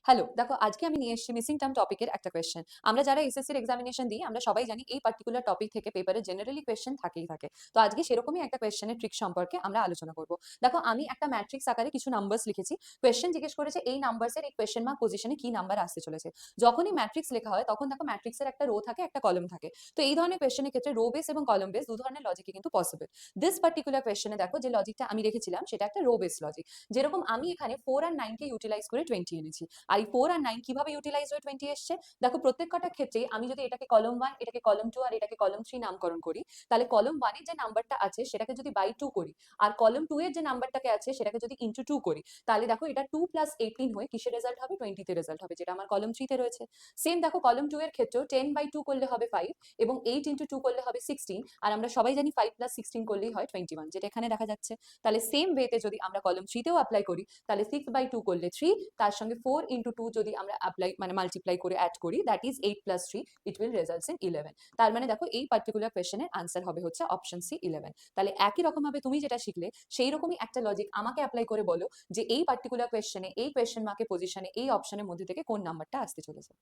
Hello, দেখো আজকে আমি নিয়ে এসেছি মিসিং টার্ম টপিকের একটা কোয়েশ্চেন। আমরা যারা এসএসসির এক্সামিনেশন দিই আমরা সবাই জানি এই পার্টিকুলার টপিক থেকে পেপারে জেনারেলি কোয়েশ্চেন থাকেই থাকে। তো আজকে সেরকমই একটা কোয়েশ্চেনের ট্রিক সম্পর্কে আমরা আলোচনা করব। দেখো আমি একটা ম্যাট্রিক্স আকারে কিছু নাম্বারস লিখেছি। কোয়েশ্চেন জিজ্ঞেস করেছে এই নাম্বারসের এই কোয়েশ্চেন মার্ক পজিশনে কি নাম্বার আসতে চলেছে। যখনই ম্যাট্রিক্স লেখা হয় তখন দেখো ম্যাট্রিক্সের একটা রো থাকে একটা কলম থাকে। তো এই ধরনের কোয়েশ্চেনের ক্ষেত্রে রো বেস এবং কলম বেস দু ধরনের লজিকই কিন্তু পসিবল। দিস পার্টিকুলার কোয়েশ্চেনে দেখো যে লজিকটা আমি রেখেছিলাম সেটা একটা রো বেস লজিক। যেরকম আমি এখানে 4 আর 9 কে ইউটিলাইজ করে 20 এনেছি। আর এই 4 আর 9 কিভাবে ইউটিলাইজ হয়ে 20 এসছে? দেখো প্রত্যেক কটা ক্ষেত্রে আমি যদি এটাকে কলম 1, এটাকে কলম 2 আর এটাকে কলম 3 নামকরণ করি, তাহলে কলম 1 এর যে নাম্বারটা আছে সেটাকে যদি বাই 2 করি আর কলম 2 এর যে নাম্বারটাকে আছে সেটাকে যদি ইনটু 2 করি, তাহলে দেখো এটা 2 প্লাস 18 হয়ে কিসের রেজাল্ট হবে? 20 তে রেজাল্ট হবে, যেটা আমার কলম 3 তে রয়েছে। সেম দেখো কলম 2 এর ক্ষেত্রেও 10 বাই 2 করলে হবে 5 এবং 8 ইনটু 2 করলে হবে 16, আর আমরা সবাই জানি 5 প্লাস 16 করলেই হয় 21, যেটা এখানে দেখা যাচ্ছে। তাহলে সেম ওয়েতে যদি আমরা কলম 3 তেও অ্যাপ্লাই করি, তাহলে 6 বাই 2 করলে 3, তার সঙ্গে 4 ইনটু 2 যদি আমরা অ্যাপ্লাই মানে মাল্টিপ্লাই করে অ্যাড করি, that is 8 plus 3, it will results in 11। তার মানে দেখো এই পার্টিকুলার কোয়েশ্চেনের আনসার হবে হচ্ছে অপশন সি 11। তাহলে একই রকম ভাবে তুমি যেটা শিখলে সেই রকমই একটা লজিক আমাকে অ্যাপ্লাই করে বলো যে এই পার্টিকুলার কোয়েশ্চেনে এই কোয়েশ্চেন মার্কের পজিশনে এই অপশনের মধ্যে থেকে কোন নাম্বারটা আসতে চলেছে।